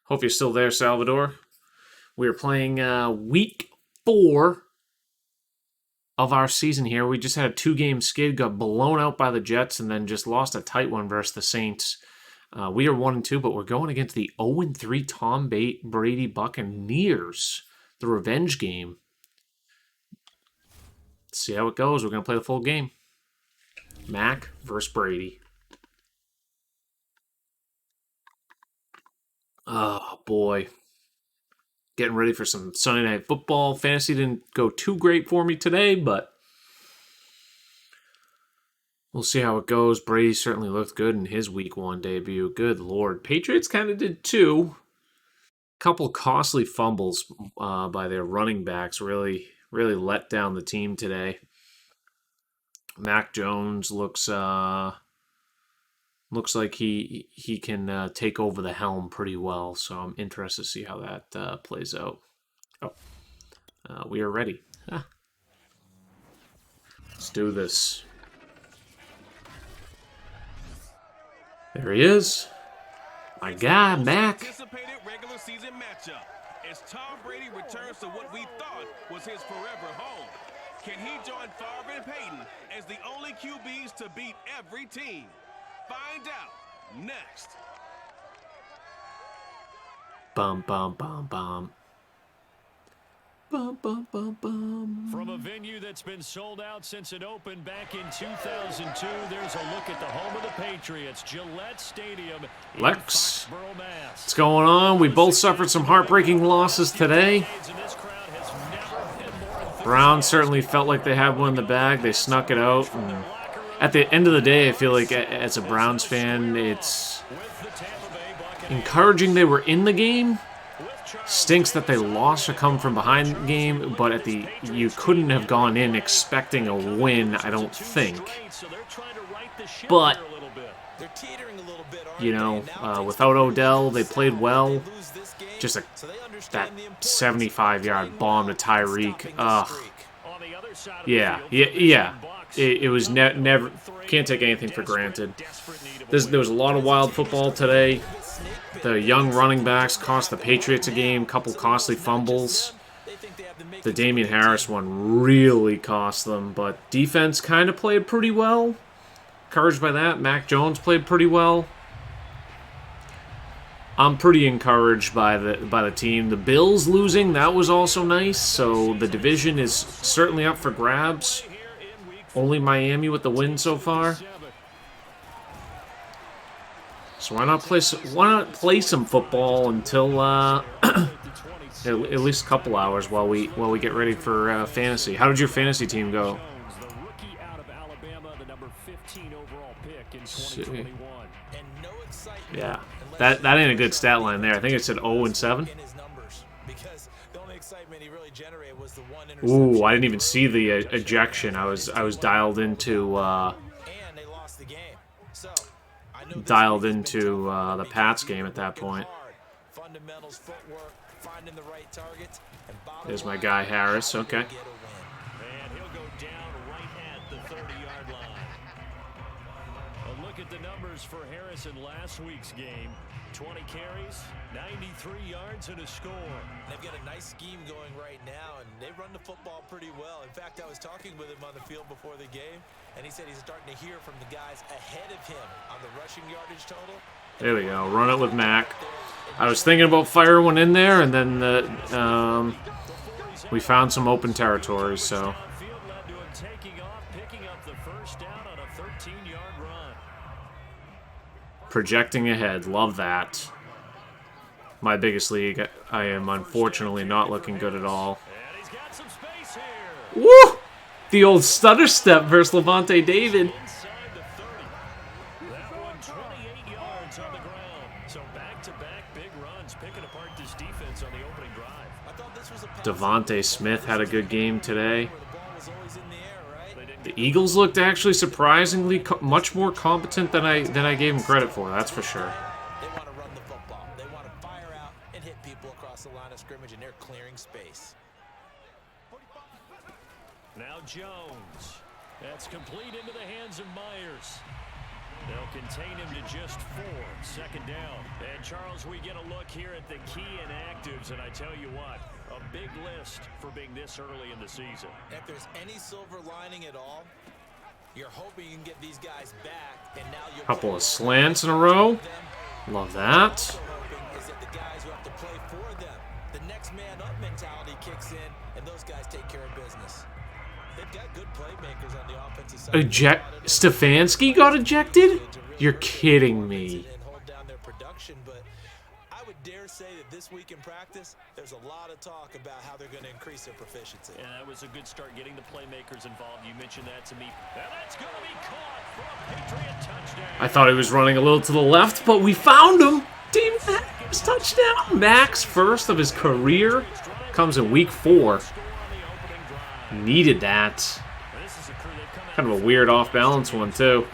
Hope you're still there, Salvador. We are playing week 4 of our season here. We just had a 2-game skid, got blown out by the Jets, and then just lost a tight one versus the Saints. We are 1-2, but we're going against the 0-3 Tom Brady Buccaneers, the revenge game. Let's see how it goes. We're going to play the full game. Mac versus Brady. Oh, boy. Getting ready for some Sunday Night Football. Fantasy didn't go too great for me today, but we'll see how it goes. Brady certainly looked good in his Week 1 debut. Good Lord. Patriots kind of did too. Couple costly fumbles by their running backs really let down the team today. Mac Jones looks like he can take over the helm pretty well, so I'm interested to see how that plays out. Oh, we are ready. Let's do this. There he is. My guy, Mac. Anticipated regular season matchup as Tom Brady returns to what we thought was his forever home. Can he join Favre and Peyton as the only QBs to beat every team? Find out next. Bum, bum, bum, bum. Bum, bum, bum, bum. From a venue that's been sold out since it opened back in 2002, there's a look at the home of the Patriots, Gillette Stadium. Lex, what's going on? We both suffered some heartbreaking losses today. Browns certainly felt like they had one in the bag. They snuck it out. And at the end of the day, I feel like as a Browns fan, it's encouraging they were in the game. Stinks that they lost a come from behind game, but you couldn't have gone in expecting a win, I don't think. But without Odell, they played well. Just that 75-yard bomb to Tyreek. Yeah. It was never. Can't take anything for granted. There was a lot of wild football today. The young running backs cost the Patriots a game. Couple costly fumbles. The Damian Harris one really cost them, but defense kind of played pretty well. Encouraged by that. Mac Jones played pretty well. I'm pretty encouraged by the team. The Bills losing, that was also nice. So the division is certainly up for grabs. Only Miami with the win so far. So why not play some football until at least a couple hours while we get ready for fantasy. How did your fantasy team go? Yeah, that ain't a good stat line there. I think it said 0-7. Ooh, I didn't even see the ejection. I was dialed into the Pats game at that point. There's my guy Harris. Okay. And he'll go down right at the 30-yard line. A look at the numbers for Harris in last week's game. 20 carries, 93 yards, and a score. They've got a nice scheme going right now, and they run the football pretty well. In fact, I was talking with him on the field before the game, and he said he's starting to hear from the guys ahead of him on the rushing yardage total. There we go. Run it with Mac. I was thinking about firing one in there, and then we found some open territories, so. Projecting ahead. Love that. My biggest league, I am unfortunately not looking good at all. Woo! The old stutter step versus Levante David. Devontae Smith had a good game today. The Eagles looked actually surprisingly much more competent than I gave them credit for. That's for sure. They want to run the football. They want to fire out and hit people across the line of scrimmage, and they're clearing space. Now Jones. That's complete into the hands of Myers. They'll contain him to just 4. Second down. And Charles, we get a look here at the key inactives, and I tell you what, a big list for being this early in the season. If there's any silver lining at all, you're hoping you can get these guys back, and now you'll Couple of slants in a row. Love that. Is that the guys who have to play for them. The next man up mentality kicks in, and those guys take care of business. They've got good playmakers on the offensive side. Stefanski got ejected? You're kidding me. But I would dare say that this week in practice, there's a lot of talk about how they're going to increase their proficiency. Yeah, that was a good start getting the playmakers involved. You mentioned that to me. And that's going to be caught for a Patriot touchdown. I thought he was running a little to the left, but we found him. David Adams touchdown. Max first of his career. Comes in week 4. Needed that. Kind of a weird off-balance one, too.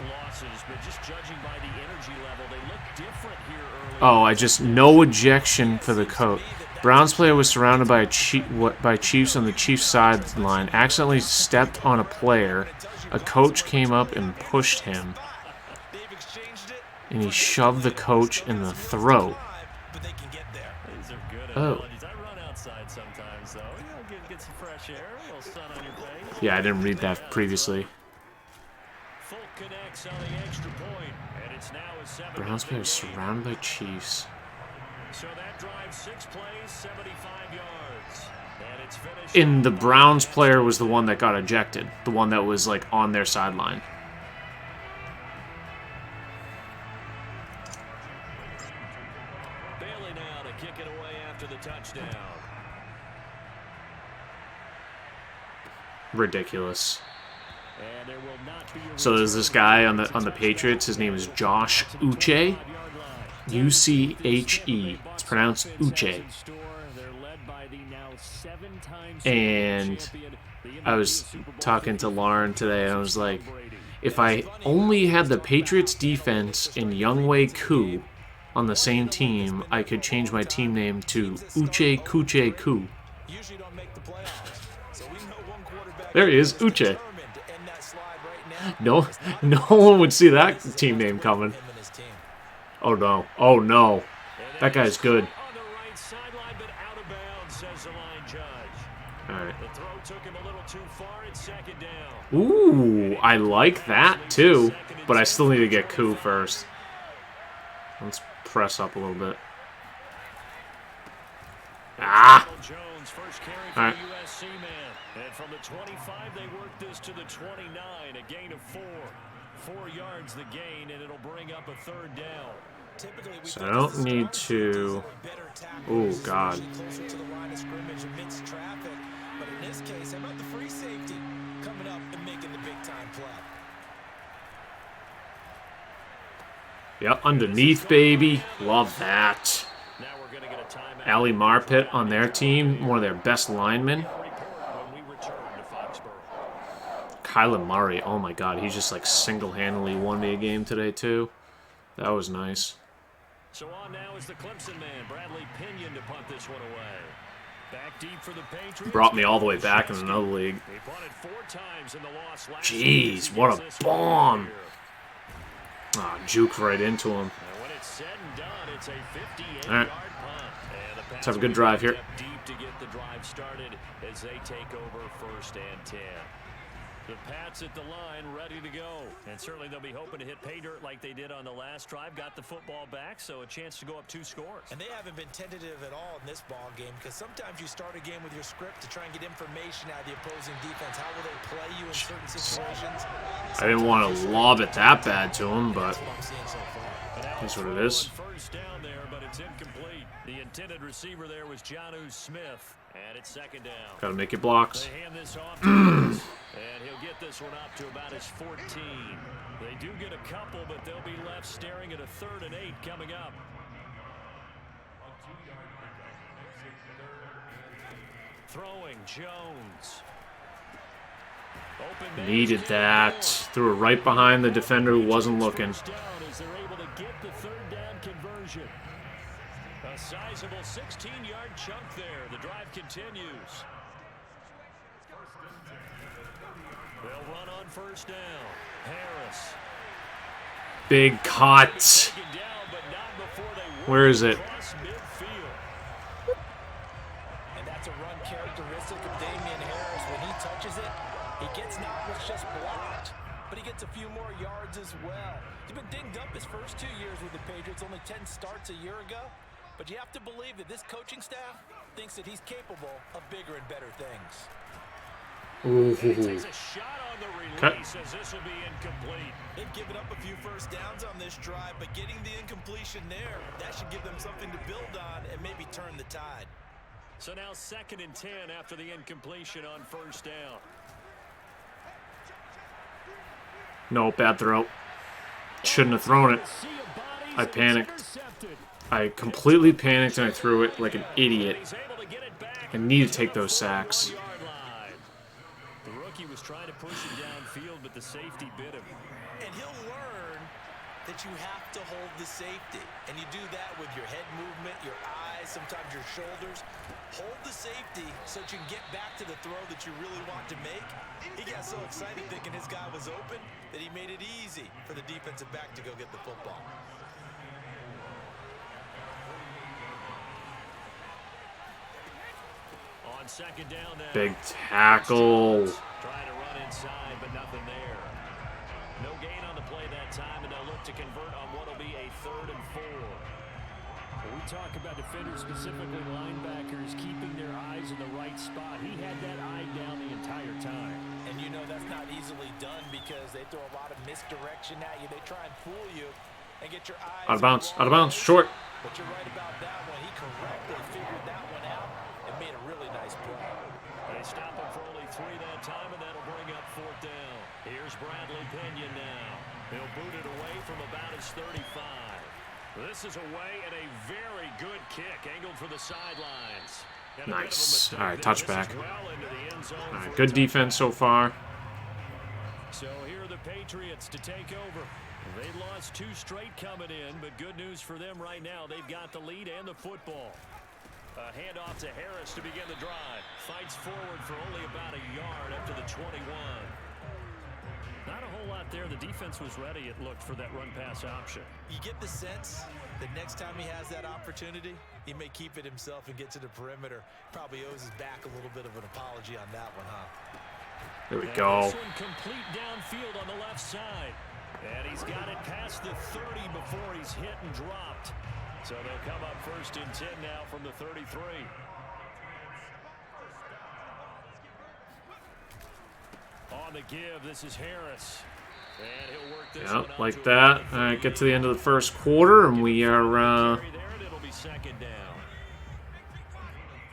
Oh, no ejection for the coach. Browns player was surrounded by Chiefs on the Chiefs sideline, accidentally stepped on a player. A coach came up and pushed him, and he shoved the coach in the throat. Oh. Yeah, I didn't read that previously. Browns player surrounded by Chiefs. So that drive 6 plays, 75 yards. And it's finished. And the Browns player was the one that got ejected. The one that was like on their sideline. Bailey now to kick it away after the touchdown. Ridiculous. So there's this guy on the Patriots. His name is Josh Uche. U-C-H-E. It's pronounced Uche. And I was talking to Lauren today, and I was like, if I only had the Patriots defense and Younghoe Koo on the same team, I could change my team name to Uche Kuche Koo. There he is, Uche. No one would see that team name coming. Oh no! Oh no! That guy's good. All right. Ooh, I like that too, but I still need to get Koo first. Let's press up a little bit. Ah! All right. And from the 25, they work this to the 29. A gain of 4. 4 yards the gain, and it'll bring up a third down. So I don't need to... Oh, God. But in this case, how about the free safety coming up and making the big-time play? Yep, underneath, baby. Love that. Ali Marpet on their team, one of their best linemen. Kyler Murray, oh my God, he just like single-handedly won me a game today too. That was nice. So on now is the Clemson man, Bradley Pinion, to punt this one away. Back deep for the Patriots. Brought me all the way back in another league. Jeez, what a bomb! Ah, juke right into him. All right, let's have a good drive here. Deep to get the drive started as they take over 1st and 10. The Pats at the line, ready to go. And certainly they'll be hoping to hit pay dirt like they did on the last drive. Got the football back, so a chance to go up 2 scores. And they haven't been tentative at all in this ball game, because sometimes you start a game with your script to try and get information out of the opposing defense. How will they play you in certain situations? I didn't want to lob it that bad to him, but that's what it is. First down there, but it's incomplete. The intended receiver there was Jonnu Smith. And it's 2nd down. Gotta make it blocks. They hand this off to and he'll get this one up to about his 14. They do get a couple, but they'll be left staring at a 3rd and 8 coming up. Throwing Jones. Needed that. Threw it right behind the defender who wasn't looking. As they're able to get the 3rd down conversion. A sizable 16-yard chunk there. The drive continues. They'll run on 1st down. Harris. Big cut. Where is it? And that's a run characteristic of Damian Harris. When he touches it, he gets not what's just blocked, but he gets a few more yards as well. He's been dinged up his first 2 years with the Patriots, only 10 starts a year ago. But you have to believe that this coaching staff thinks that he's capable of bigger and better things. Ooh. Takes a shot on the release as this will be incomplete. They've given up a few first downs on this drive, but getting the incompletion there, that should give them something to build on and maybe turn the tide. So now 2nd and 10 after the incompletion on first down. No, bad throw. Shouldn't have thrown it. I panicked. I completely panicked and I threw it like an idiot. I need to take those sacks. The rookie was trying to push him downfield, but the safety bit him. And he'll learn that you have to hold the safety. And you do that with your head movement, your eyes, sometimes your shoulders. Hold the safety so that you can get back to the throw that you really want to make. He got so excited thinking his guy was open that he made it easy for the defensive back to go get the football. On 2nd down now. Big tackle. Trying to run inside, but nothing there. No gain on the play that time, and they'll look to convert on what will be a 3rd and 4. When we talk about defenders, specifically linebackers, keeping their eyes in the right spot. He had that eye down the entire time. And you know that's not easily done because they throw a lot of misdirection at you. They try and fool you and get your eyes Out of bounds. Out of bounds. Short. But you're right about that one. He correctly figured that one out and made a really nice play. They stop him for only 3 that time, and that'll bring up 4th down. Here's Bradley Pinion now. He'll boot it away from about his 35. This is away and a very good kick, angled for the sidelines. Nice. All right, touchback. All right, good defense so far. So here are the Patriots to take over. They lost 2 straight coming in, but good news for them right now. They've got the lead and the football. A handoff to Harris to begin the drive. Fights forward for only about a yard up to the 21. Not a whole lot there. The defense was ready, it looked, for that run-pass option. You get the sense that next time he has that opportunity, he may keep it himself and get to the perimeter. Probably owes his back a little bit of an apology on that one, huh? There we go. This one complete downfield on the left side. And he's got it past the 30 before he's hit and dropped. So they'll come up 1st and 10 now from the 33. On the give, this is Harris. And he'll work this one like out that. All right, get to the end of the first quarter, and we are it'll be 2nd down.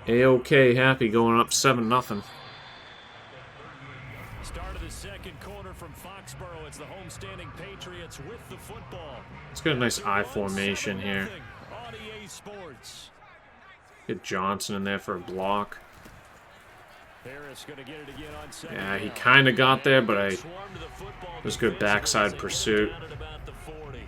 A-OK happy going up 7-0. Start of the 2nd quarter from Foxborough. It's the homestanding Patriots with the football. Let's get a nice I formation here. On EA Sports. Get Johnson in there for a block. Harris gonna get it again on 2nd Yeah, he down. kind of got there, but it Swarmed to the football was good backside pursuit. down at about the 40.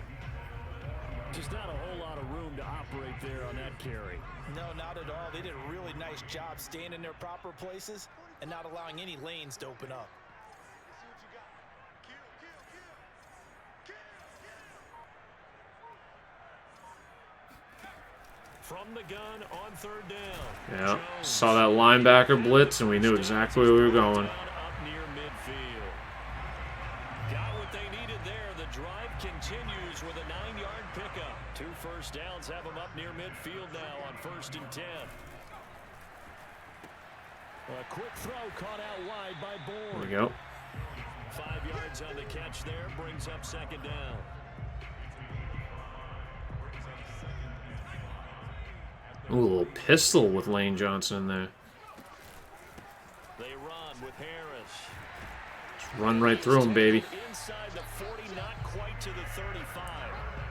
Just not a whole lot of room to operate there on that carry. No, not at all. They did a really nice job staying in their proper places and not allowing any lanes to open up. From the gun on 3rd down. Yeah, Jones. saw that linebacker blitz, and we knew exactly where we were going. Up near midfield. Got what they needed there. The drive continues with a 9-yard pickup. 2 first downs have them up near midfield now on 1st and 10. A quick throw caught out wide by There Bourne. we go. 5 yards on the catch there. Brings up 2nd down. Ooh, a little pistol with Lane Johnson in there. They run with Harris. Just run right through him, baby. Inside the 40, not quite to the 35.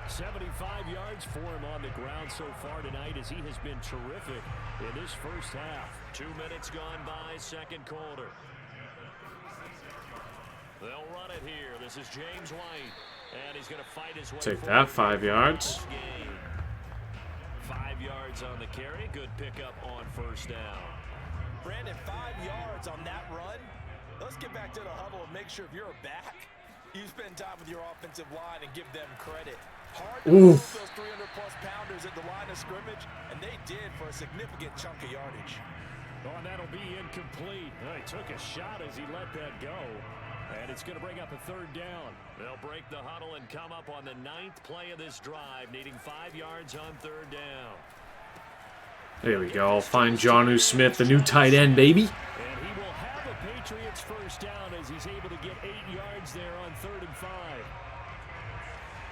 75 yards for him on the ground so far tonight, as he has been terrific in this first half. 2 minutes gone by, 2nd quarter. They'll run it here. This is James White, and he's going to fight his way. Take forward that, 5 yards. this game. 5 yards on the carry. Good pickup on 1st down. Brandon, 5 yards on that run. Let's get back to the huddle and make sure if you're a back, You spend time with your offensive line and give them credit. Hard to move those 300-plus pounders at the line of scrimmage, and they did for a significant chunk of yardage. Oh, and that'll be incomplete. He took a shot as he let that go. And it's going to bring up a third down. They'll break the huddle and come up on the 9th play of this drive, needing 5 yards on third down. There we go. Find Jonnu Smith, the new tight end, baby. And he will have a Patriots first down as he's able to get 8 yards there on 3rd and 5.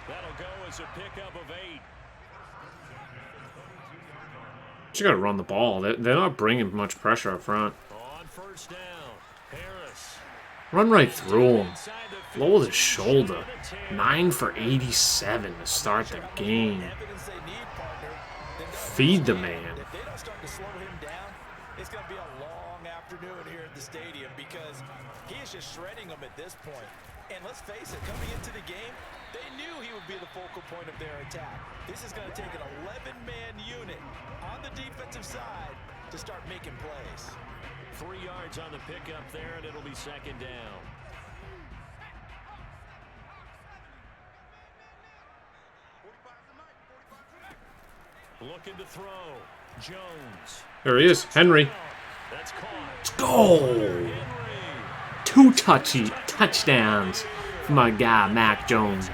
That'll go as a pickup of 8. Just got to run the ball. They're not bringing much pressure up front. On first down, Harris. Run right through him. Lower the shoulder. 9 for 87 to start the game. Feed the man. If they don't start to slow him down, it's going to be a long afternoon here at the stadium because he is just shredding them at this point. And let's face it, coming into the game, they knew he would be the focal point of their attack. This is going to take an 11-man unit on the defensive side to start making plays. 3 yards on the pickup there, and it'll be second down. Looking to throw. Jones. There he is. Henry. That's caught. Let's go. 2 touchdowns for my guy, Mac Jones.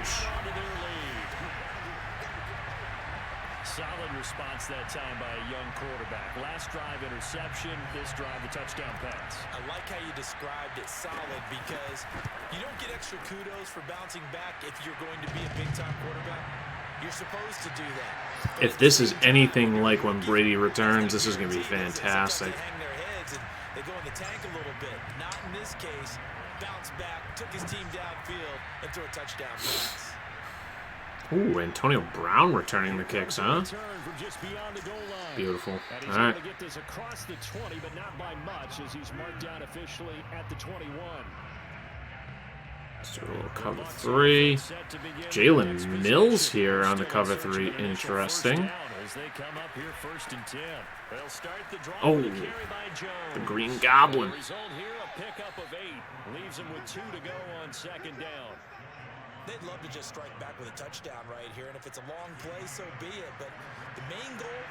Solid response that time by a young quarterback. Last drive interception, this drive the touchdown pass. I like how you described it, solid, because you don't get extra kudos for bouncing back if you're going to be a big-time quarterback. You're supposed to do that. If this is anything like when Brady returns, this is going to be fantastic. They hang their heads and they go in the tank a little bit. Not in this case. Bounce back, took his team downfield, and threw a touchdown pass. Ooh, Antonio Brown returning the kicks, huh? Beautiful. All right. Get this across the 20, but not by much as he's marked down officially at the 21. Let's do a little cover 3. Jalen Mills here on the cover 3. Interesting. Oh, the Green Goblin. Pickup of 8 leaves him with 2 to go on second down. They'd love to just strike back with a touchdown right here, and if it's a long play, so be it. But the main goal,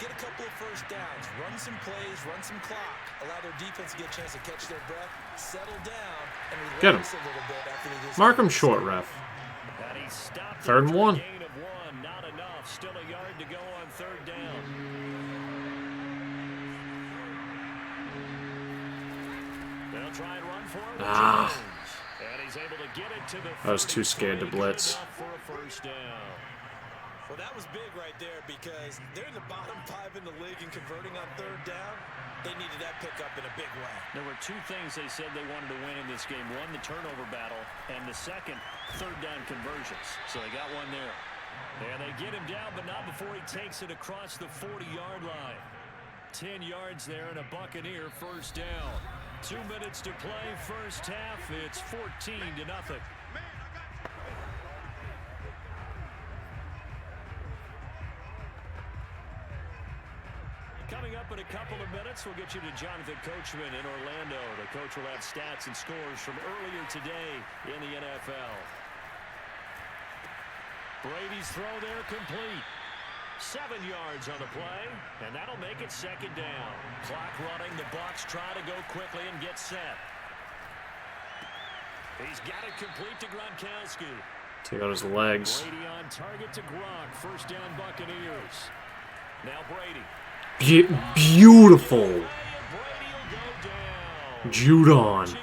get a couple of first downs, run some plays, run some clock, allow their defense to get a chance to catch their breath, settle down, and relax a little bit after they just Mark him short, ref. 3rd and 1. Gain of 1, not enough. Still a yard to go on third down. They'll try and run for it. And he's able to get it to the I was too scared to blitz. for a first down. Well, that was big right there because they're in the bottom 5 in the league and converting on third down. They needed that pickup in a big way. There were 2 things they said they wanted to win in this game. One, the turnover battle, and the second, third down conversions. So they got one there. And they get him down, but not before he takes it across the 40-yard line. 10 yards there and a Buccaneer first down. 2 minutes to play, first half. It's 14-0. Coming up in a couple of minutes, we'll get you to Jonathan Coachman in Orlando. The coach will have stats and scores from earlier today in the NFL. Brady's throw there complete. 7 yards on the play, and that'll make it second down. Clock running. The Bucs try to go quickly and get set. He's got it complete to Gronkowski. Take out his legs. Brady on target to Gronk. First down Buccaneers. Now Brady. Beautiful. Judon.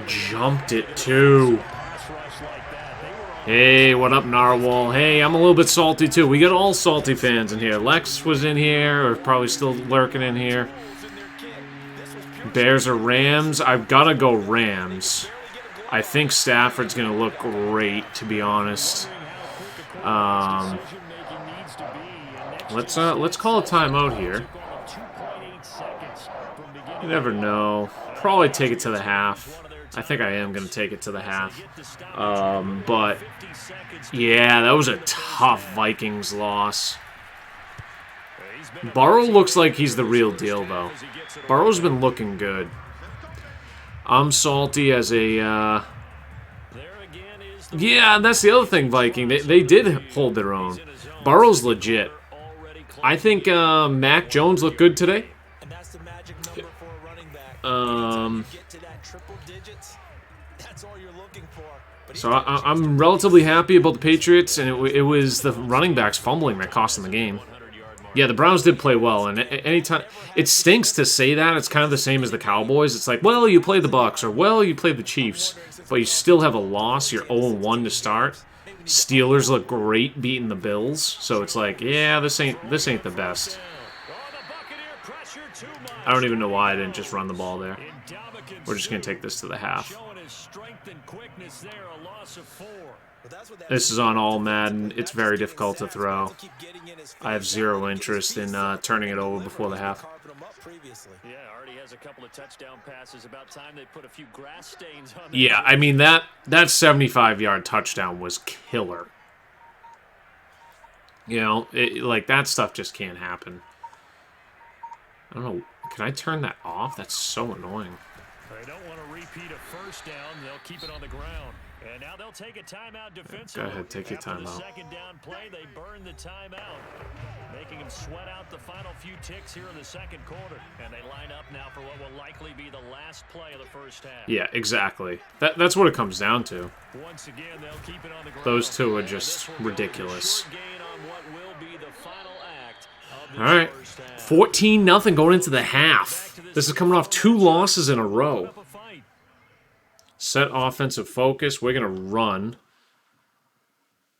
Jumped it too. Hey, what up, Narwhal? Hey, I'm a little bit salty too. We got all salty fans in here. Lex was in here, or probably still lurking in here. Bears or Rams? I've got to go Rams. I think Stafford's going to look great, to be honest. Let's call a timeout here. You never know. Probably take it to the half. I think I am going to take it to the half. But, yeah, that was a tough Vikings loss. Burrow looks like he's the real deal, though. Burrow's been looking good. I'm salty as a... Yeah, that's the other thing, Viking. They did hold their own. Burrow's legit. I think Mac Jones looked good today. So I'm relatively happy about the Patriots, and it was the running backs fumbling that cost them the game. Yeah, the Browns did play well, and anytime it stinks to say that. It's kind of the same as the Cowboys. It's like, well, you play the Bucs, or well, you play the Chiefs, but you still have a loss. You're 0-1 to start. Steelers look great beating the Bills, so it's like, yeah, this ain't the best. I don't even know why I didn't just run the ball there. We're just gonna take this to the half. This is on All-Madden. It's very difficult to throw. I have zero interest in turning it over before the half. Yeah, I mean, that 75-yard touchdown was killer. You know, like, that stuff just can't happen. I don't know. Can I turn that off? That's so annoying. They don't want to repeat a first down. They'll keep it on the ground. And now they'll take a timeout defensively. Go ahead, take your timeout. Second down play, they burn the timeout, making them sweat out the final few ticks here in the second quarter. And they line up now for what will likely be the last play of the first half. Yeah, exactly. That's what it comes down to. Once again, they'll keep it on the ground. Those two are just ridiculous. All right, 14-0 going into the half. This is coming off 2 losses in a row. Set offensive focus. We're going to run.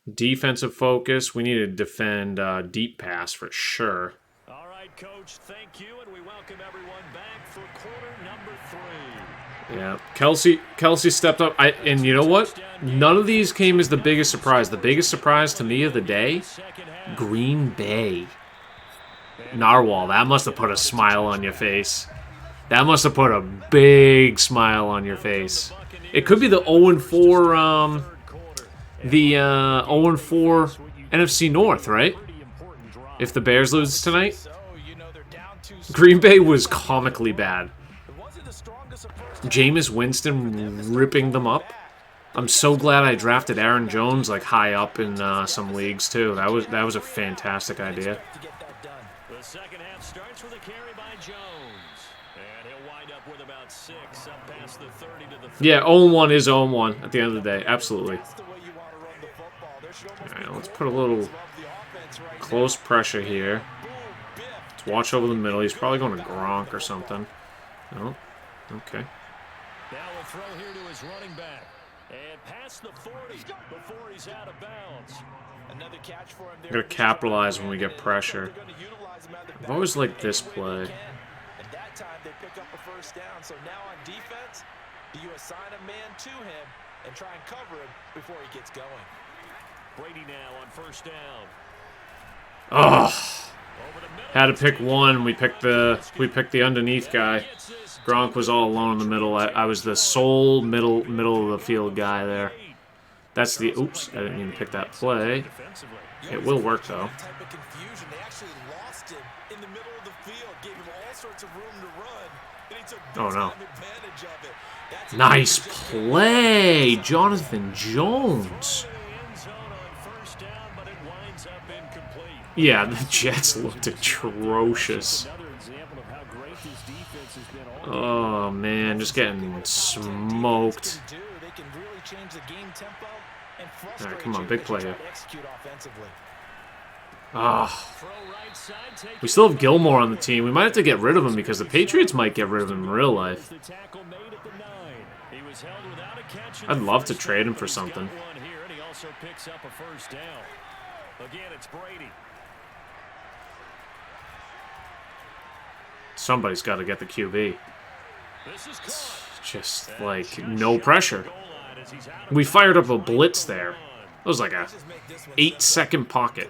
Defensive focus. We need to defend deep pass for sure. All right, Coach. Thank you, and we welcome everyone back for quarter number 3. Yeah, Kelsey stepped up. And you know what? None of these came as the biggest surprise. The biggest surprise to me of the day, Green Bay. Narwhal, that must have put a smile on your face. That must have put a big smile on your face. It could be the 0-4, the 0-4 NFC North, right? If the Bears lose tonight. Green Bay was comically bad. Jameis Winston ripping them up. I'm so glad I drafted Aaron Jones like high up in some leagues too. That was a fantastic idea. The second half starts with a carry by Jones. And he'll wind up with about 6 up past the 30 to the 30. Yeah, 0-1 is 0-1 at the end of the day. Absolutely. All right, let's put a little close pressure here. Let's watch over the middle. He's probably going to Gronk or something. No. Okay. Now we'll throw here to his running back. And past the 40 before he's out of bounds. Another catch for him there. We're going to capitalize when we get pressure. I've always liked this play. And that time they pick up a first down. So now on defense, do you assign a man to him and try and cover him before he gets going? Brady now on first down. Oh, had to pick one. We picked the underneath guy. Gronk was all alone in the middle. I was the sole middle of the field guy there. That's the oops. I didn't even pick that play. It will work though. Oh no. Nice play, Jonathan Jones. Yeah, the Jets looked atrocious. Oh man, just getting smoked. Alright, come on, big play here. Ah. We still have Gilmore on the team. We might have to get rid of him because the Patriots might get rid of him in real life. I'd love to trade him for something. Somebody's got to get the QB. Just like no pressure. We fired up a blitz there. It was like a 8-second pocket.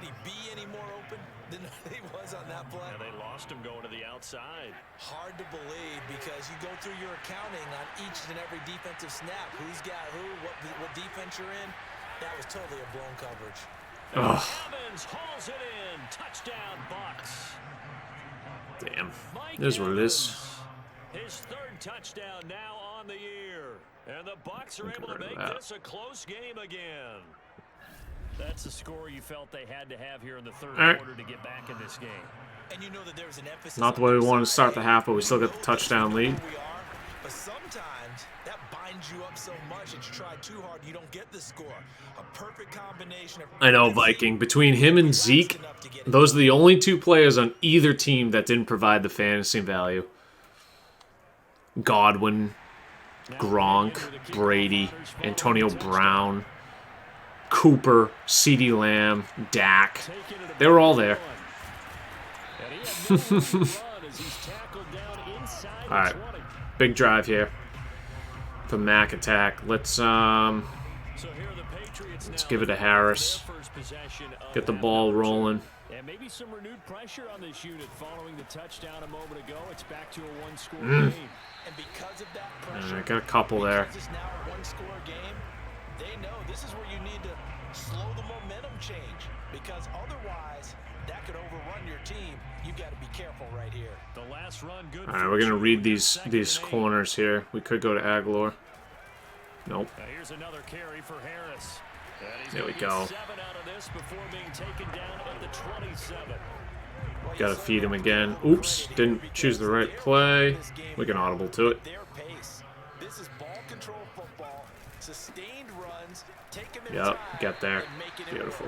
Hard to believe because you go through your accounting on each and every defensive snap. Who's got who, what defense you're in. That was totally a blown coverage. Ugh. Evans hauls it in. Touchdown, Bucs. Damn. It is what it is. His third touchdown now on the year. And the Bucs are able to make this a close game again. That's the score you felt they had to have here in the third quarter to get back in this game. And you know that there's an emphasis. Not the way we wanted to start the half, but we still got the touchdown lead. But sometimes that binds you up so much that you try too hard, you don't get the score. A perfect combination of I know, Viking. Between him and Zeke, those are the only two players on either team that didn't provide the fantasy value. Godwin, Gronk, Brady, Antonio Brown, Cooper, CeeDee Lamb, Dak. They were all there. Alright. Big drive here. The Mac attack. Let's give it to Harris. Get the ball rolling. And maybe some renewed pressure on this unit following the touchdown a moment ago. It's back to a one-score game. And because of that pressure, I got a couple there. because it's now a one-score game, they know this is where you need to slow the momentum change, because otherwise that could overrun your team. You've got to be careful right here. The last run good. All right, we're gonna read these corners here. We could go to Aguilar. Nope. Now here's another carry for Harris. There we go. 7 out of this before being taken down at the 27. Gotta feed him again. Oops, didn't choose the right play. We can audible to it. Their pace. This is ball control football. Sustained runs. Take them in Yep, time get there. and make it Beautiful.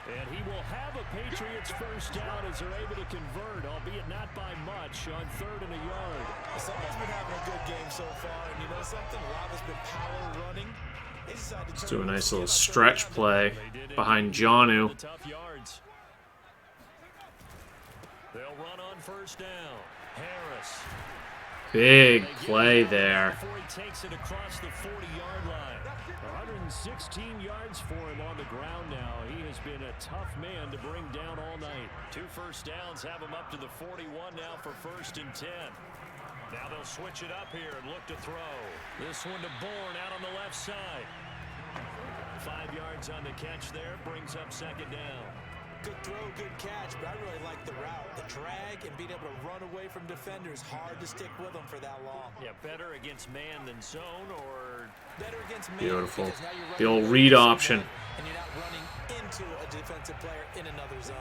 And he will have a Patriots first down as they're able to convert, albeit not by much, on 3rd and a yard. Someone's been having a good game so far, and you know something? A lot has been power running. Let's do a nice little stretch play behind Jonnu. The tough yards. They'll run on first down. Harris. Big play there. Before he takes it across the 40-yard line. 116 yards for him on the ground now. He has been a tough man to bring down all night. 2 first downs have him up to the 41 now for 1st and 10. Now they'll switch it up here and look to throw. This one to Bourne out on the left side. 5 yards on the catch there, brings up 2nd down. Good throw, good catch, but I really like the route. The drag and being able to run away from defenders, hard to stick with them for that long. Yeah, better against man than zone, or better against man. Beautiful. The old read option. And you're not running into a defensive player in another zone.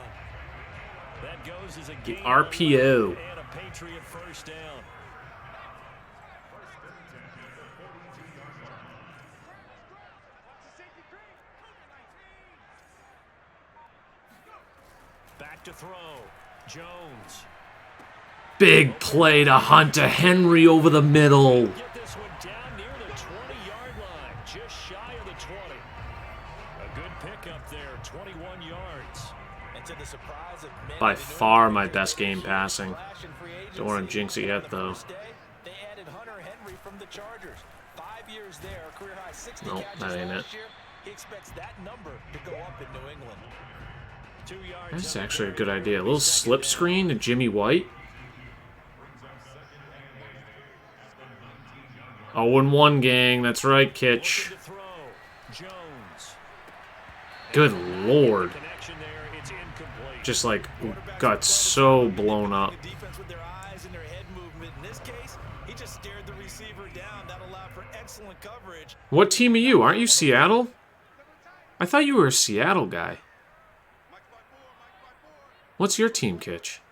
That goes as a gain RPO. and a Patriot first down. Back to throw. Jones. Big play to Hunter Henry over the middle. Get this one down near the 20-yard line, just shy of the 20. A good pickup there, 21 yards. And to the surprise of many, By far my best game passing. Don't want to jinx it yet, though. They added Hunter Henry from the Chargers. 5 years there, a career high 60 Nope, catches that ain't it. last year. He expects that number to go up in New England. 2 yards. That's actually a good idea. A little slip screen to Jimmy White. 0-1, gang. That's right, Kitch. Good lord. Just like got so blown up. Defense with their eyes and their head movement. In this case, he just stared the receiver down. That allowed for excellent coverage. What team are you? Aren't you Seattle? I thought you were a Seattle guy. What's your team, Kitch?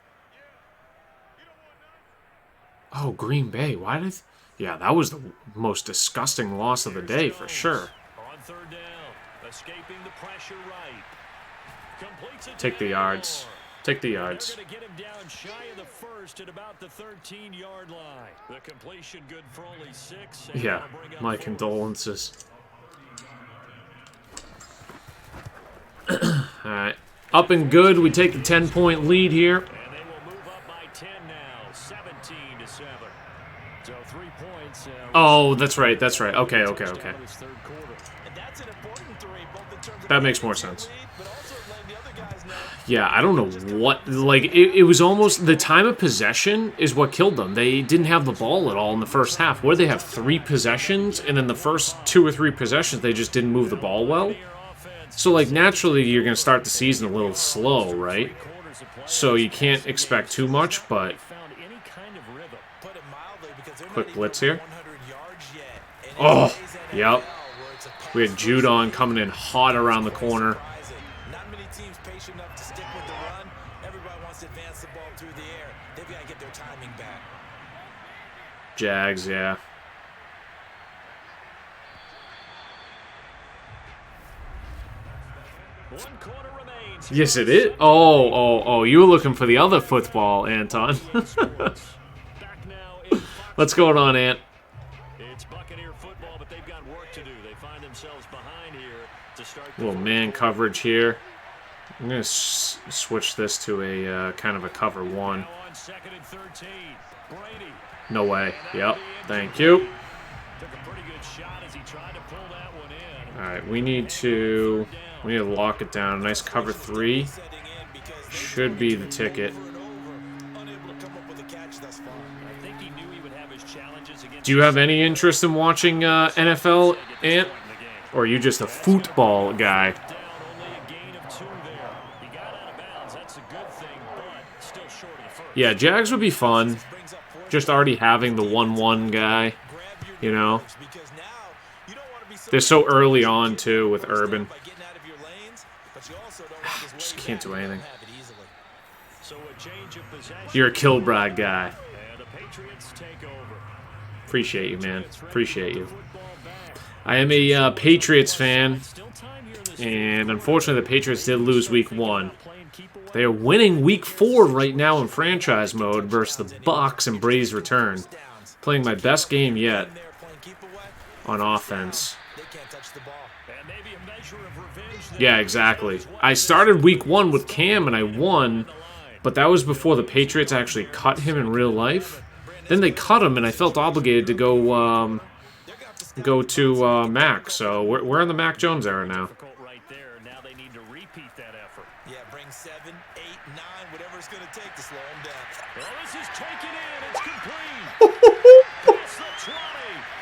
Oh, Green Bay. Why did... Yeah, that was the most disgusting loss of the day, for sure. On 3rd down, escaping the pressure right. Completes it Take the to yards. Aguilar. Take the yards. They're going to get him down shy of the 1st at about the 13-yard line. The completion good for only 6. And Yeah, that'll bring up my 4th. condolences. Alright. Up and good. We take the 10-point lead here. And they will move up by 10 now, 17-7. So 3 points. Oh, that's right. That's right. Okay. And that's an important 3, both in terms of That makes more sense. lead, but also letting the other guys know. Yeah, I don't know what... Like, it was almost... The time of possession is what killed them. They didn't have the ball at all in the first half. Where they have 3 possessions, and in the first 2 or 3 possessions, they just didn't move the ball well. So, like, naturally, you're going to start the season a little slow, right? So you can't expect too much, but... Quick blitz here. Oh, yep. We had Judon coming in hot around the corner. Not many teams patient enough to stick with the run. Everybody wants to advance the ball through the air. They've got to get their timing back. Jags, yeah. Yes, it is. Oh, you were looking for the other football, Anton. What's going on, Ant? It's Buccaneer football, but they've got work to do. They find themselves behind here to start. A little man coverage here. I'm going to switch this to a kind of a cover one. No way. Yep. Thank you. Alright, we need to lock it down. Nice cover 3. Should be the ticket. Do you have any interest in watching NFL, Ant? Or are you just a football guy? Yeah, Jags would be fun. Just already having the 1-1 guy, you know. They're so early on, too, with Urban. Just can't do anything. You're a Kilbride guy. Appreciate you, man. Appreciate you. I am a Patriots fan, and unfortunately the Patriots did lose Week 1. They are winning Week 4 right now in franchise mode versus the Bucs and Brady's return. Playing my best game yet on offense. Yeah, exactly. I started Week 1 with Cam and I won, but that was before the Patriots actually cut him in real life. Then they cut him and I felt obligated to go to Mac. So we're in the Mac Jones era now.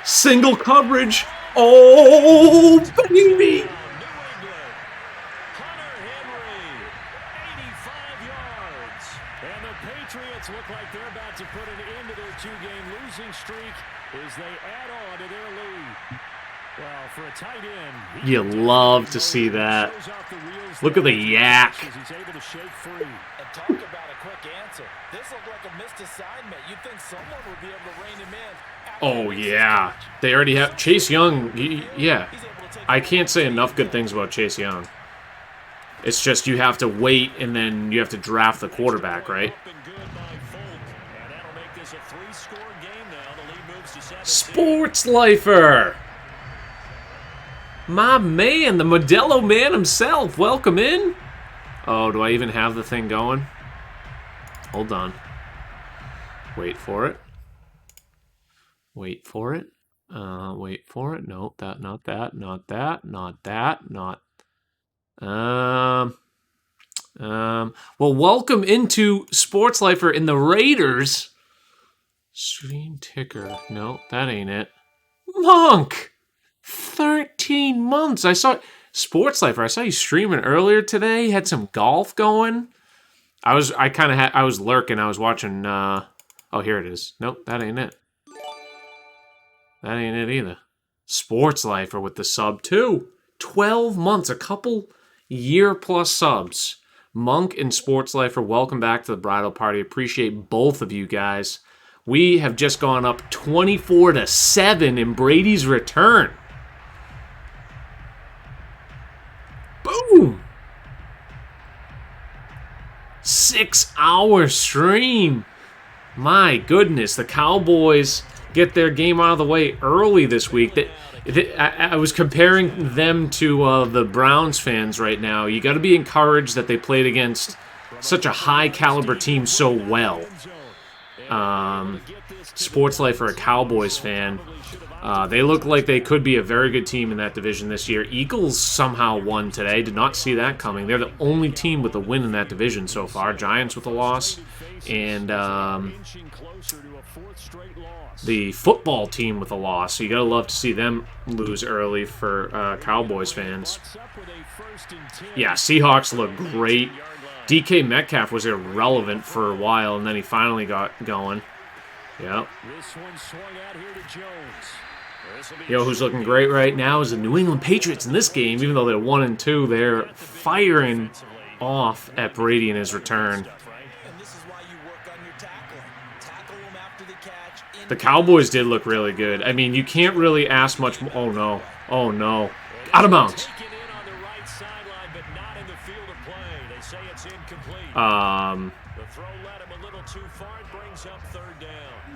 Single coverage. Oh, baby. Look like they're about to put an end to their 2-game losing streak as they add on to their lead. Well, for a tight end, you love to see that. Look at the yak. And talk about a quick answer. This looked like a missed assignment. You'd think someone would be able to rein him in. Oh, yeah. They already have Chase Young. Yeah. I can't say enough good things about Chase Young. It's just you have to wait and then you have to draft the quarterback, right? Sports Lifer! My man, the Modelo man himself. Welcome in. Oh, do I even have the thing going? Hold on. Wait for it. Wait for it. Wait for it. Nope, that, not that, not that, not that, not... Well, welcome into Sports Lifer in the Raiders. Stream ticker. No, that ain't it. Monk! 13 months. I saw Sports Lifer. I saw you streaming earlier today. Had some golf going. I was lurking. I was watching. Oh, here it is. Nope, that ain't it. That ain't it either. Sports Lifer with the sub too. 12 months. A couple year plus subs. Monk and Sports Lifer, welcome back to the bridal party. Appreciate both of you guys. We have just gone up 24-7 in Brady's return. Boom! 6-hour stream. My goodness, the Cowboys get their game out of the way early this week. I was comparing them to the Browns fans right now. You got to be encouraged that they played against such a high-caliber team so well. Sports Life for a Cowboys fan. They look like they could be a very good team in that division this year. Eagles somehow won today. Did not see that coming. They're the only team with a win in that division so far. Giants with a loss. And the football team with a loss. So you got to love to see them lose early for Cowboys fans. Yeah, Seahawks look great. DK Metcalf was irrelevant for a while, and then he finally got going. Yep. Yo, who's looking great right now is the New England Patriots in this game. Even though they're 1-2, they're firing off at Brady in his return. The Cowboys did look really good. I mean, you can't really ask much more. Oh, no. Oh, no. Out of bounds.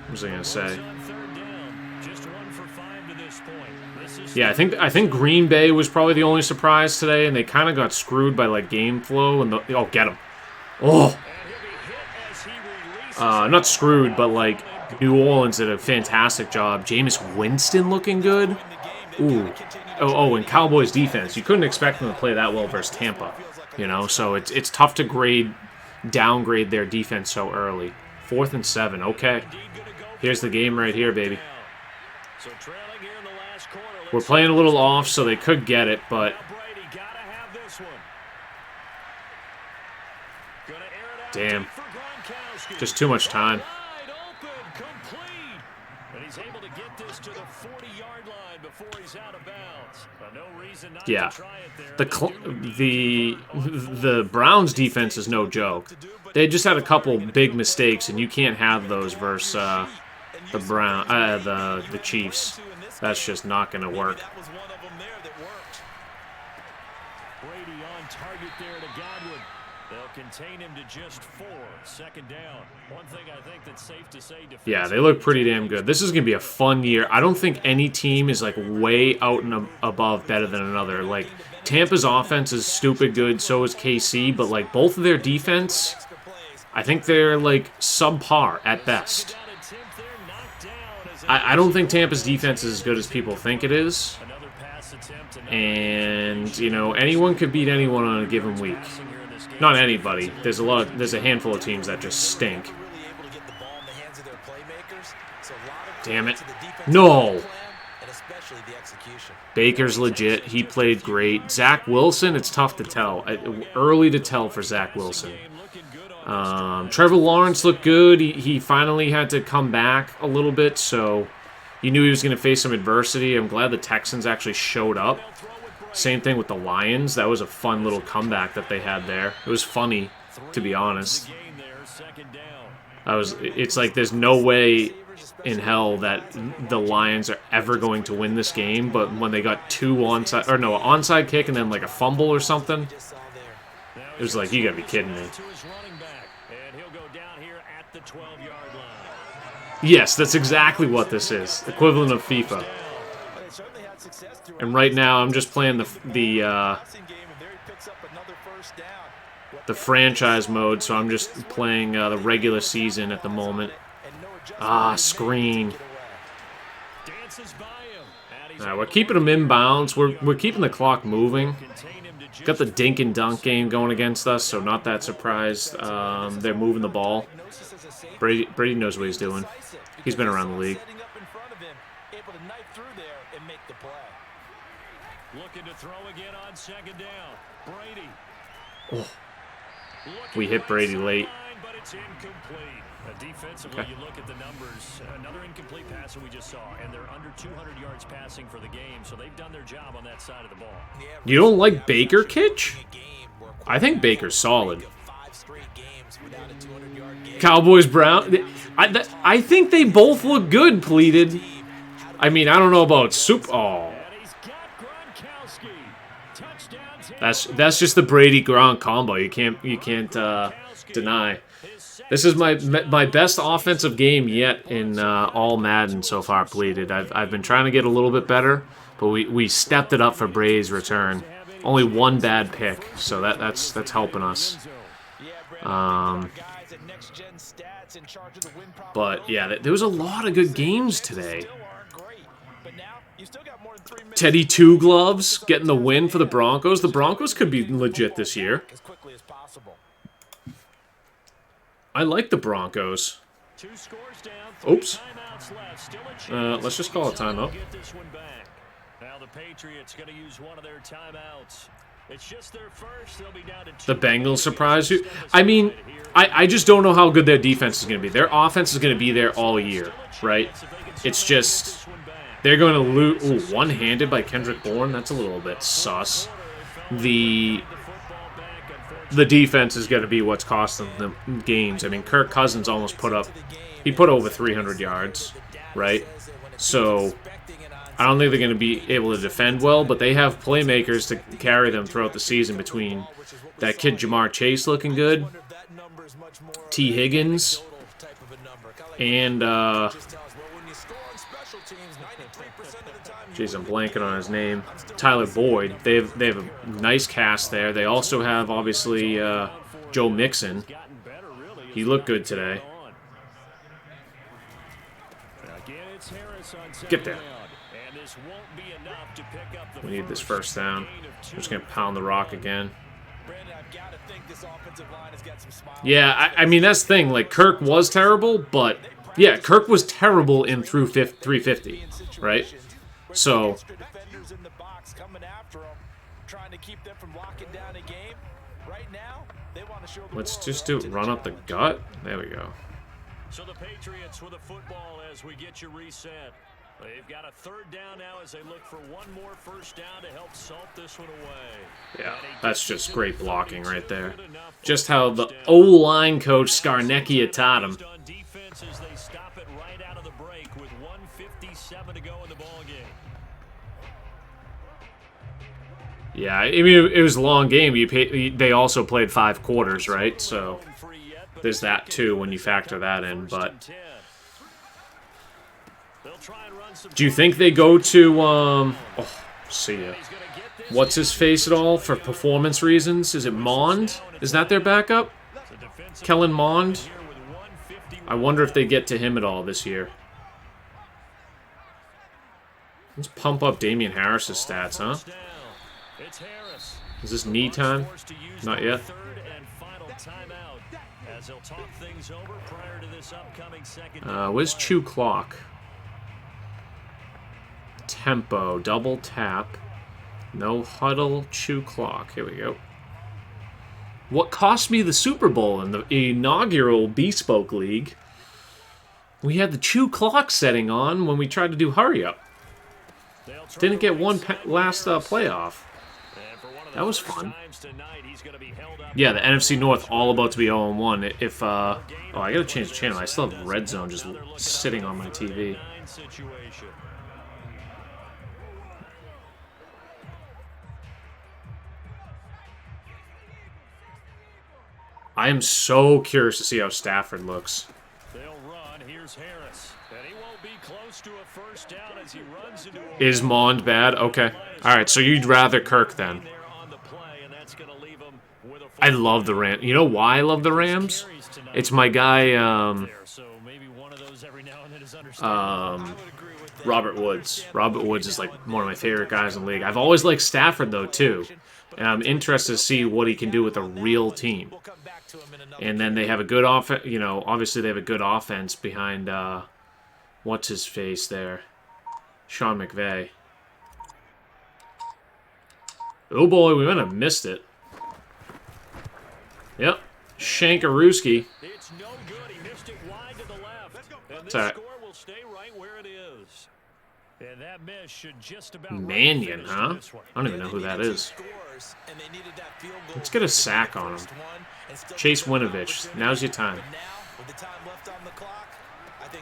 What was I going to say? Yeah, I think Green Bay was probably the only surprise today, and they kind of got screwed by, like, game flow. And oh, get him. Oh. Not screwed, but, like, New Orleans did a fantastic job. Jameis Winston looking good. Ooh. Oh, and Cowboys defense. You couldn't expect them to play that well versus Tampa. You know, so it's tough to downgrade their defense so early. 4th and 7. Okay. Here's the game right here, baby. We're playing a little off, so they could get it, but... Damn. Just too much time. Yeah. The Browns defense is no joke. They just had a couple big mistakes, and you can't have those versus the Chiefs. That's just not going to work. Brady on target there to Godwin. They'll contain him to just 4. 2nd down. One thing I think that's safe to say. Yeah, they look pretty damn good. This is going to be a fun year. I don't think any team is like way out and above better than another. Like Tampa's offense is stupid good, so is KC, but like both of their defense, I think they're like subpar at best. I don't think Tampa's defense is as good as people think it is. And, you know, anyone could beat anyone on a given week. Not anybody. There's a handful of teams that just stink. Damn it. No! Baker's legit. He played great. Zach Wilson, it's tough to tell. Early to tell for Zach Wilson. Trevor Lawrence looked good. He finally had to come back a little bit, so you knew he was going to face some adversity. I'm glad the Texans actually showed up. Same thing with the Lions. That was a fun little comeback that they had there. It was funny, to be honest. It's like there's no way in hell that the Lions are ever going to win this game, but when they got an onside kick and then like a fumble or something, it was like, you gotta be kidding me. Yes, that's exactly what this is. Equivalent of FIFA. And right now, I'm just playing the franchise mode, so I'm just playing the regular season at the moment. Screen. Alright, we're keeping them inbounds. We're keeping the clock moving. Got the dink and dunk game going against us, so not that surprised. They're moving the ball. Brady knows what he's doing. He's been around the league. Looking to throw again on 2nd down. Brady. Oh. We hit Brady late. But it's incomplete. Defensively, you look at the numbers. Another incomplete pass that we just saw, and they're under 200 yards passing for the game, so they've done their job on that side of the ball. You don't like Baker, Kitch? I think Baker's solid. Cowboys, Brown. I think they both look good, pleated. I mean, I don't know about Oh. That's just the Brady Gronk combo. You can't deny. This is my best offensive game yet in All-Madden so far, pleated. I've been trying to get a little bit better, but we stepped it up for Brady's return. Only one bad pick, so that's helping us. But yeah, there was a lot of good games today. You still got more than 3 minutes. Teddy Two Gloves getting the win for the Broncos. The Broncos could be legit this year. As quickly as possible. I like the Broncos. 2 scores down, Oops. 3 timeouts left. Still a chance Let's just call a timeout. to get this one back. Now the Patriots going to use one of their timeouts. It's just their first. They'll be down to The Bengals surprise you? I mean, I just don't know how good their defense is going to be. Their offense is going to be there all year, right? It's just they're going to lose. Ooh, one-handed by Kendrick Bourne? That's a little bit sus. The defense is going to be what's costing them games. I mean, Kirk Cousins almost put over 300 yards, right? So I don't think they're going to be able to defend well, but they have playmakers to carry them throughout the season between that kid Jamar Chase looking good, T. Higgins, and, geez, I'm blanking on his name, Tyler Boyd. They have a nice cast there. They also have, obviously, Joe Mixon. He looked good today. Get there. We need this first down. We're just going to pound the rock again. Yeah, I mean, that's the thing. Like, Kirk was terrible, but, yeah, Kirk was terrible in through 350, right? So, let's just do it. Run up the gut. There we go. So the Patriots with the football as we get you reset. They've got a 3rd down now as they look for one more first down to help salt this one away. Yeah, that's just great blocking right there. Just how the O-line coach Scarnecchia taught him. On defense as they stop it right out of the break with 1:57 to go in the ball game. Yeah, I mean, it was a long game. They also played 5 quarters, right? So there's that too when you factor that in. But do you think they go to see ya. What's his face at all for performance reasons? Is it Mond? Is that their backup? Kellen Mond? I wonder if they get to him at all this year. Let's pump up Damian Harris's stats, huh? Is this knee time? Not yet. Where's Chew Clock? Tempo, double tap, no huddle, Chew Clock. Here we go. What cost me the Super Bowl in the inaugural Bespoke League? We had the Chew Clock setting on when we tried to do hurry up. Didn't get one last playoff. That was fun. Yeah, the NFC North all about to be 0-1. If oh, I gotta change the channel. I still have Red Zone just sitting on my TV. I am so curious to see how Stafford looks. They'll run. Here's Harris. And he won't be close to a first down as he runs into a... Is Mond bad? Okay. All right, so you'd rather Kirk then. I love the Rams. You know why I love the Rams? It's my guy, Robert Woods. Robert Woods is like one of my favorite guys in the league. I've always liked Stafford, though, too. And I'm interested to see what he can do with a real team. And then they have a good offense. You know, obviously they have a good offense behind, what's his face there? Sean McVay. Oh boy, we might have missed it. Yep. Shankarooski. It's no good. He missed it wide to the left. And this right. Score will stay right where it is. And that miss should just about Mannion, huh? I don't even know who that is. Let's get a sack on him. Chase Winovich. Now's your time.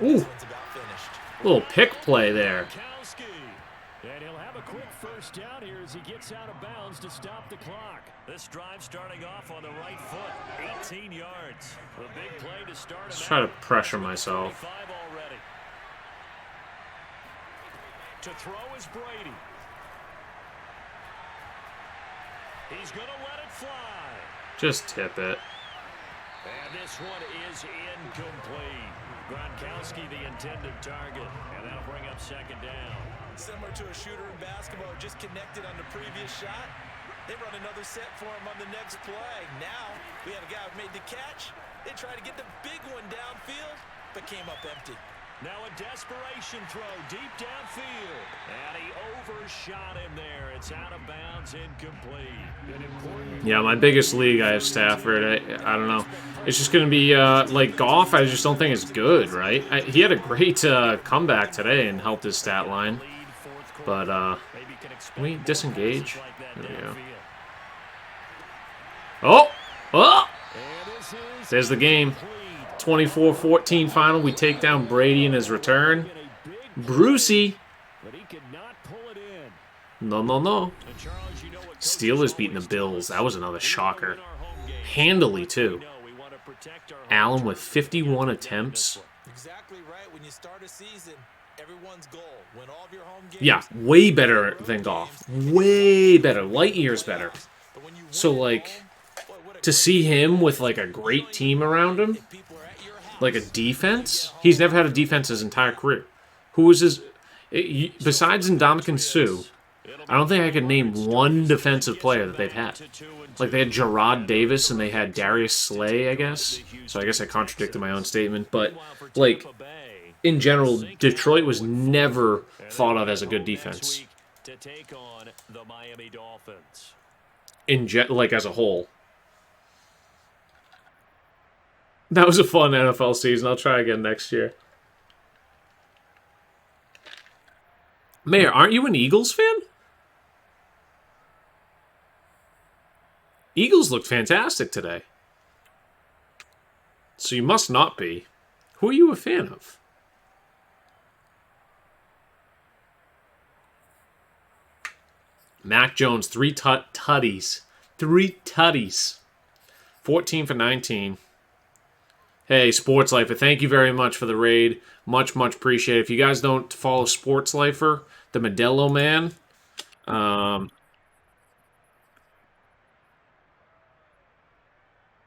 Ooh. Little pick play there. And he'll have a quick first down here as he gets out of bounds to stop the clock. This drive starting off on the right foot. 18 yards. A big play to start. Let's try to pressure myself. To throw is Brady. He's going to let it fly. Just tip it. And this one is incomplete. Gronkowski, the intended target, and that'll bring up second down. Similar to a shooter in basketball, just connected on the previous shot. They run another set for him on the next play. Now, we have a guy who made the catch. They tried to get the big one downfield, but came up empty. Now a desperation throw deep downfield. And he overshot him there. It's out of bounds, incomplete. Yeah, my biggest league, I have Stafford. I don't know. It's just going to be, like, Goff, I just don't think it's good, right? He had a great comeback today and helped his stat line. But, can we disengage? There we go. Oh! Oh! There's the game. 24-14 final. We take down Brady in his return. Brucey. No, no, no. Steelers beating the Bills. That was another shocker. Handily, too. Allen with 51 attempts. Exactly right. When you start a season, everyone's goal. Win all of your home games. Yeah, way better than Goff. Way better. Light years better. So, like, to see him with, like, a great team around him, like a defense, he's never had a defense his entire career. Who was his... Besides Ndamukong Suh, I don't think I could name one defensive player that they've had. Like, they had Jarrod Davis and they had Darius Slay, I guess. So I guess I contradicted my own statement. But, like, in general, Detroit was never thought of as a good defense. Like, as a whole. That was a fun NFL season. I'll try again next year. Mayor, aren't you an Eagles fan? Eagles looked fantastic today. So you must not be. Who are you a fan of? Mac Jones, 3 tutties. 3 tutties. 14 for 19. Hey, Sports Lifer, thank you very much for the raid. Much, much appreciated. If you guys don't follow Sports Lifer, the Modelo Man,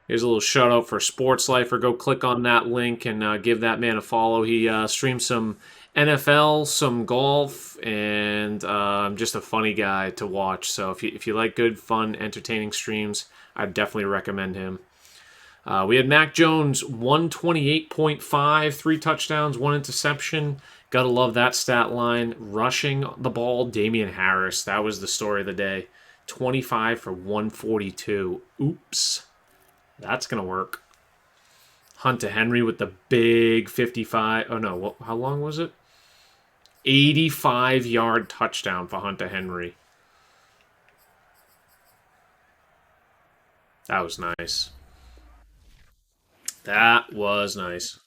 here's a little shout out for Sports Lifer. Go click on that link and give that man a follow. He streams some NFL, some golf, and just a funny guy to watch. So if you like good, fun, entertaining streams, I'd definitely recommend him. We had Mac Jones, 128.5, 3 touchdowns, 1 interception. Gotta love that stat line. Rushing the ball, Damian Harris. That was the story of the day. 25 for 142. Oops. That's gonna work. Hunter Henry with the big 55. Oh, no. How long was it? 85-yard touchdown for Hunter Henry. That was nice. That was nice.